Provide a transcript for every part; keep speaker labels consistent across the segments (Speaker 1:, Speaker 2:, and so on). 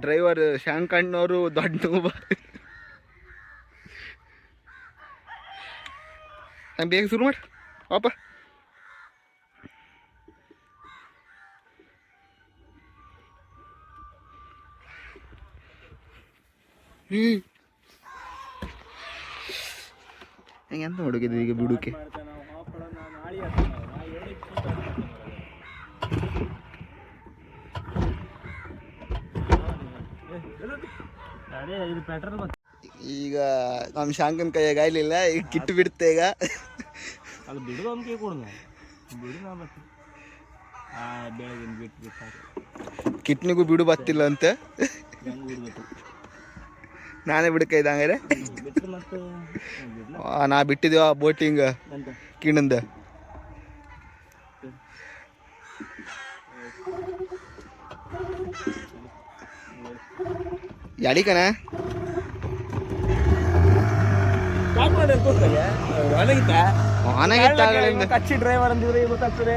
Speaker 1: Driver ಶಾಂಕಣ್ಣವರು ದೊಡ್ಡ ನೋವು. ಬೇಗ ಶುರು ಮಾಡಿ ಪಾಪ. ಹೆಂಗೆ ಅಂತ ಹುಡುಗಿದ್ವಿ ಈಗ ಬಿಡುಕೆ. ಈಗ ನಮ್ಮ ಶಾಂಕನ್ ಕೈಯಾಗ ಆಗ್ಲಿಲ್ಲ, ಈಗ ಕಿಟ್ಟು ಬಿಡುತ್ತೆ. ಈಗ
Speaker 2: ಅದು ಬಿಡುದು ಅಂಕೆ ಕೊಡುದು ಬಿಡು ನಾ ಮತ್ತೆ ಬೆಳಗಿನ ಬಿಟ್ಟು
Speaker 1: ಕಿಟ್ನಿಗೂ ಬಿಡು ಬತ್ತಿಲ್ಲ ಅಂತ ನಾನೇ ಬಿಡಕ ಇದ್ದಂಗಾರೆ. ನಾ ಬಿಟ್ಟಿದ್ದೇವ ಬೋಟಿಂಗ್ ಕಿಣಂದ ಯಾಡಿಕನ
Speaker 2: ಕಚ್ಚಿ ಡ್ರೈವರ್ ಅಂದಿದ್ರೆ ಗೊತ್ತಾಗ್ತದೆ.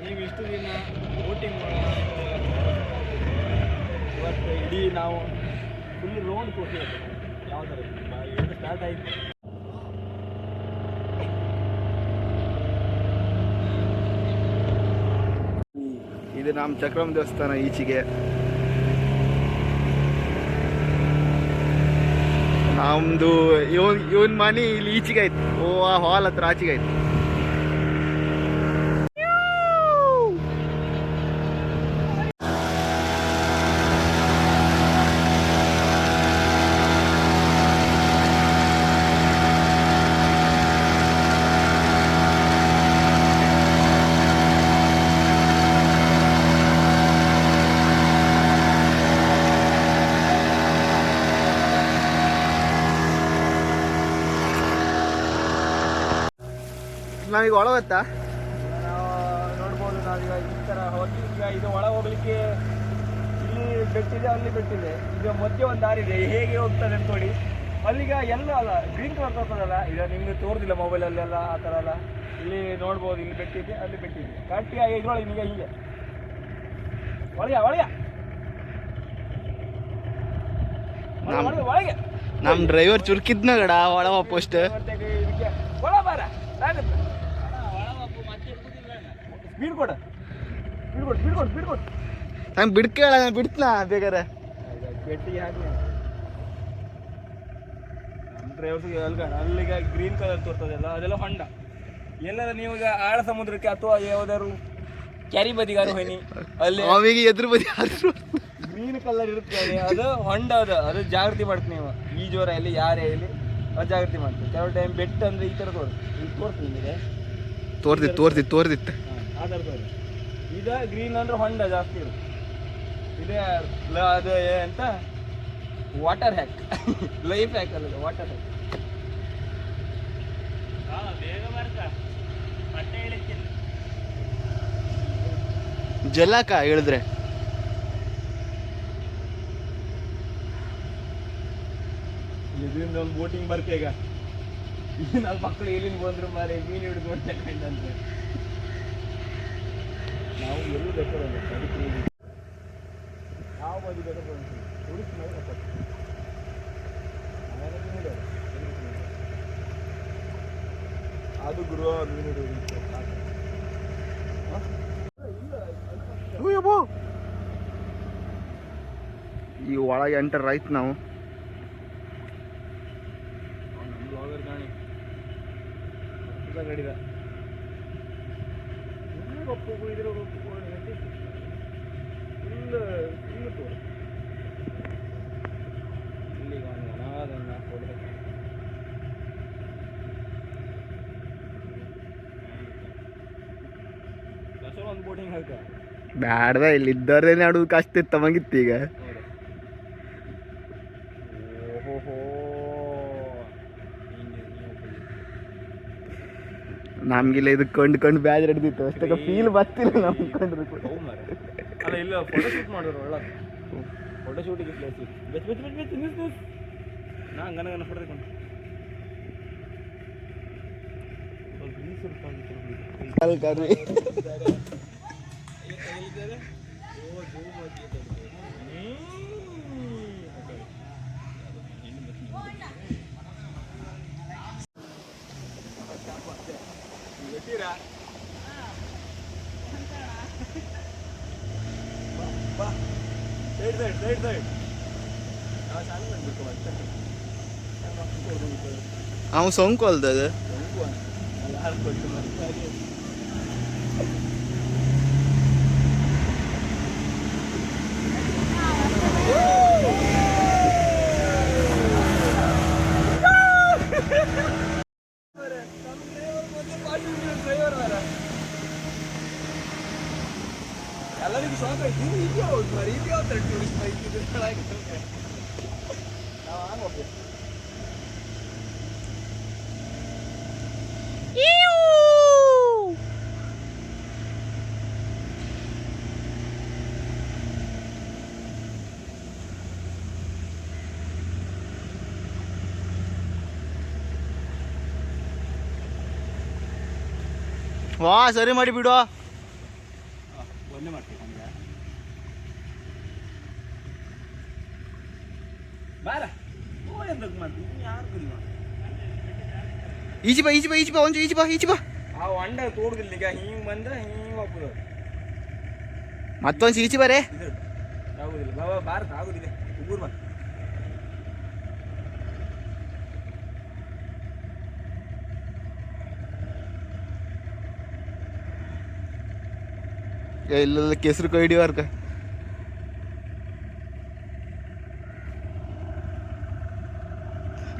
Speaker 2: ನೀವು ಇಷ್ಟು ದಿನ ಬೋಟಿಂಗ್ ಇವತ್ತು ಇಡೀ ನಾವು ಫುಲ್ ರೋಡ್ ಕೊಟ್ಟಿದ್ದೀವಿ. ಯಾವ ಥರ ಏನು ಸ್ಟಾರ್ಟ್ ಆಯಿತು.
Speaker 1: ಇದು ನಮ್ಮ ಚಕ್ರಮ್ಮ ದೇವಸ್ಥಾನ ಈಚೆಗೆ. ನಮ್ದು ಇವನ್ ಮನೆ ಇಲ್ಲಿ ಈಚೆಗೆ ಆಯ್ತು. ಆ ಹಾಲ್ ಹತ್ರ ಆಚೆಗೆ ಆಯ್ತು. ನಾವೀಗ ಒಳ ಗೊತ್ತಾ
Speaker 2: ನೋಡ್ಬೋದು. ನಾವೀಗ ಈ ಥರ ಹೋಗಿ ಈಗ ಇದು ಒಳ ಹೋಗ್ಲಿಕ್ಕೆ ಇಲ್ಲಿ ಬೆಟ್ಟಿದೆ, ಅಲ್ಲಿ ಬೆಟ್ಟಿದೆ. ಈಗ ಮಧ್ಯೆ ಒಂದು ದಾರಿ ಇದೆ. ಹೇಗೆ ಹೋಗ್ತದೆ ಅಂತ ನೋಡಿ. ಅಲ್ಲಿಗ ಎಲ್ಲ ಅಲ್ಲ ಗ್ರೀನ್ ಕಲರ್ ತೋರ್ತದಲ್ಲ, ಈಗ ನಿಮ್ಗೆ ತೋರ್ದಿಲ್ಲ ಮೊಬೈಲಲ್ಲೆಲ್ಲ ಆ ಥರ ಅಲ್ಲ. ಇಲ್ಲಿ ನೋಡ್ಬೋದು, ಇಲ್ಲಿ ಬೆಟ್ಟಿದೆ, ಅಲ್ಲಿ ಬೆಟ್ಟಿದೆ. ಕರೆಕ್ಟಿಗೆ ಇದ್ರೊಳಗೆ ನಿಮಗೆ ಹೀಗೆ ಒಳಗೆ ಒಳಗೆ ಒಳಗೆ
Speaker 1: ನಮ್ಮ ಡ್ರೈವರ್ ಚುರುಕಿದ್ನ ಗಡ ಒಳ ಪೋಸ್ಟ್
Speaker 2: ಇದಕ್ಕೆ ಒಳ ಬಾರ ಆಗುತ್ತೆ. ಸ್ಪೀಡ್ ಕೊಡ ಸ್ಪೀಡ್ ಕೊಡು ಸ್ಪೀಡ್ ಕೊಡು ಸ್ಪೀಡ್ ಕೊಡು.
Speaker 1: ನಂಗೆ ಬಿಡ್ಕೇಳ, ನಾನು ಬಿಡ್ತನಾ ಬೇಕಾರೆ.
Speaker 2: ಬೆಟ್ಟಿಗೆ ಹಾಕಿ ನಮ್ಮ ಡ್ರೈವರ್ಸ್ಗೆ ಅಲ್ಲಿಗ ಗ್ರೀನ್ ಕಲರ್ ತೋರ್ತದಲ್ಲ, ಅದೆಲ್ಲ ಹೊಂಡ. ಎಲ್ಲರ ನೀವು ಈಗ ಆಳ ಸಮುದ್ರಕ್ಕೆ ಅಥವಾ ಯಾವ್ದಾದ್ರು ಕ್ಯಾರಿ ಬದಿಗಾರು ಹೋಯ್ನಿ, ಅಲ್ಲಿ
Speaker 1: ಅವಿಗೆ ಎದುರು ಬದಿ
Speaker 2: ಗ್ರೀನ್ ಕಲರ್ ಇರುತ್ತೆ. ಅದು ಹೊಂಡ. ಅದು ಜಾಗೃತಿ ಮಾಡ್ತೀನಿ ನೀವು. ಈ ಜೋರ ಇಲ್ಲಿ ಯಾರೇ ಇಲ್ಲಿ ಅದು ಜಾಗೃತಿ ಮಾಡ್ತೀನಿ. ಕೆಲವು ಟೈಮ್ ಬೆಟ್ಟ ಅಂದರೆ ಈ ಥರ ತೋರ್ತೀನಿ ನಿಮಗೆ.
Speaker 1: ತೋರ್ದಿತ್ತು
Speaker 2: ಆ ಥರ ತೋರಿ. ಇದು ಗ್ರೀನ್ ಅಂದರೆ ಹೊಂಡ ಜಾಸ್ತಿ ಇರುತ್ತೆ. ಇದೇ ಅದು ಅಂತ ವಾಟರ್ ಹ್ಯಾಕ್, ಲೈಫ್ ಹ್ಯಾಕ್ ಅಲ್ಲ, ವಾಟರ್ ಹ್ಯಾಕ್. ಬೇಗ ಬರ್ತಾ ಬಟ್ಟೆ ಹೇಳಿಕ್ಕಿಲ್ಲ
Speaker 1: ಜಲಕ ಹೇಳಿದ್ರೆ.
Speaker 2: ಇದರಿಂದ ಒಂದು ಬೋಟಿಂಗ್ ಬರ್ತೆ. ಈಗ ನಾವು ಮಕ್ಕಳು ಎಲ್ಲಿಂದ ಬಂದ್ರು ಮಾರೆ ಮೀನು ಹಿಡಿದು ನೋಡ್ತಕ್ಕಂತೆ. ನಾವು ಎಲ್ಲೂ ಬೇಕಾದ್ರೆ ಅದಕ್ಕೆ ಯಾವ ಬದಿ ಬೇಕಾದ್ರೆ ಹುಡುಕಿ ಮೇಲೆ ಅದು ಗುರು ಮೀನು ಹಿಡಿದು
Speaker 1: ಈ ಒಳಗೆ ಎಂಟರ್ ಆಯ್ತು ನಾವು.
Speaker 2: ಗಡಿದ ಕಪ್ಪು ಕುಡಿದಿರೋ ಫುಲ್ ತೋರು ಇಲ್ಲಿಗ ಅನಾದನ್ನ ಕೊಡಬೇಕು. ಒಂದು ಬೋಟಿಂಗ್ ಹಾಕ
Speaker 1: ಬ್ಯಾಡ್ದ, ಇಲ್ಲಿ ಇದ್ದವ್ರೆ ಆಡೋದು ಕಷ್ಟ ಇತ್ತು ತಮಗಿತ್ತು. ಈಗ ನಮ್ಗಿಲ್ಲ ಇದು ಕೊಂಡು ಬ್ಯಾಜ್ ಹಿಡ್ದಿತ್ತು ಅಷ್ಟೇ. ಫೀಲ್ ಬರ್ತಿಲ್ಲ ನಮ್ಗೆ ಕೊಂಡ್ರು ಕೂಡ.
Speaker 2: ಅಲ್ಲ ಇಲ್ಲ ಫೋಟೋ ಶೂಟ್ ಮಾಡಿದ್ರು ಒಳ್ಳೆ ಫೋಟೋ ಶೂಟಿಗೆ ಪ್ಲೇಸ್ ಇತ್ತು. ಬೆಚ್ಚ ಬೆಚ್ಚ ಬೆಚ್ಚ ಬೆಚ್ಚ ನಿಲ್ಸು ನಾ ಗನ ಫೋಟೋ ತಗೊಂಡು ಸ್ವಲ್ಪ
Speaker 1: ಅವ ಸೋಂಕು ಅಲ್ದದು
Speaker 2: ಎಲ್ಲರಿಗೂ ಶಾಕ್ ಆಯ್ತು ಹೀಗೆ ಹೌದು ಮರಿ ಹೀಗೆ ಹೋಗ್ತಾರೆ ಟೂರಿಸ್ಟ್ ಬೈಕ್ ಇದು ನಾವು ಹೋಗ್ಬೇಕು.
Speaker 1: ವಾ ಸರಿ ಮಾಡಿ ಬಿಡು
Speaker 2: ಒಂದೇ ಮಾಡ್ತೀವಿ ಬಾರ ಎಂತಕ್ಕೆ ಮಾಡ್ತೀವಿ ಯಾರು ಕುದಿವ
Speaker 1: ಈಚೆ ಬಾ ಒಂಚು ಈಚೆ ಬಾ
Speaker 2: ಆ ಹೊಂಡ ತೋಡುದಿಲ್ಲ ಈಗ ಹಿಂಗೆ ಬಂದ್ರೆ ಹಿಂಗೆ ಹೋಗ್ಬೋದು
Speaker 1: ಮತ್ತೊಂದು ಈಚೆ ಬರೇ
Speaker 2: ಇದು ಆಗುದಿಲ್ಲ ಬಾಬಾ ಭಾರತ ಆಗುದಿಲ್ಲ ಉಗುರ್ ಬಾ
Speaker 1: ಇಲ್ಲೆಲ್ಲ ಕೆಸರು ಕೈ ಹಿಡಿಯೋರ್ಕ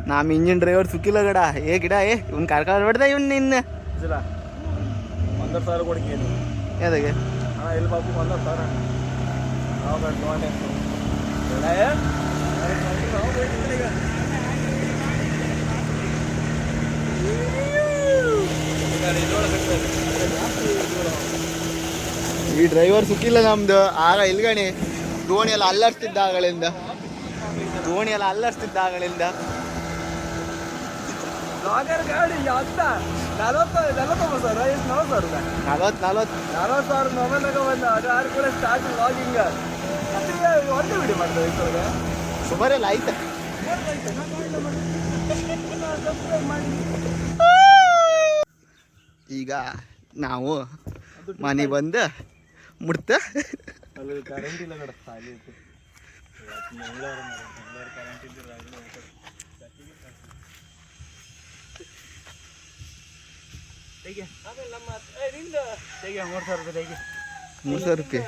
Speaker 1: ನಮ್ಮ ಇಂಜಿನ್ ಡ್ರೈವರ್ ಸುಕ್ಕಿಲ್ಲ ಗಡ ಏ ಗಿಡ ಇವ್ನು ಕರ್ಕೊಂಡ್ಬಿಡ್ದ ಇವ್ನು ನಿನ್ನ
Speaker 2: ಇಲ್ಲ 1,000 ಕೊಡ್ತೀನಿ
Speaker 1: ಯಾವ್ದಾಗೆ
Speaker 2: ಹಣ ಎಲ್ಲಿ ಬಾಬು 1,000 ನಾವು ನೋಡಿ
Speaker 1: ಈ ಡ್ರೈವರ್ ಸುಕ್ಕಿಲ್ಲ ನಮ್ದು ಆಗ ಇಲ್ಗಣಿ ದೋಣಿ ಎಲ್ಲ ಅಲ್ಲರ್ಸ್ತಿದ್ದ ಆಗಳಿಂದ
Speaker 2: ಬ್ಲಾಗರ್ ಗಾಡಿ ಅಂತ 40 ಸಾವಿರ ಎಷ್ಟು 40 ಸಾವಿರ ಮೊಬೈಲ್ನಾಗ ಬಂದ ಅದು ಯಾರು ಕೂಡ ಸ್ಟಾರ್ಟ್ ವ್ಲಾಗಿಂಗ್ ಒಂದು ವಿಡಿಯೋ ಮಾಡ್ತಾರೆ ಇದ್ರೊಳಗೆ
Speaker 1: ಸುಮಾರೆಲ್ಲ ಆಯ್ತಾ ಈಗ ನಾವು ಮನೆ ಬಂದು ಮುಡ್ತ
Speaker 2: ಅಲ್ಲಿ ಕರೆಂಟ್ ಇಲ್ಲ ಕಡ ಖಾಲಿ ತೆಗೆ ಆಮೇಲೆ ನಮ್ಮ 3,000 ರೂಪಾಯಿ ತೆಗೆ
Speaker 1: 3,000 ರೂಪಾಯಿ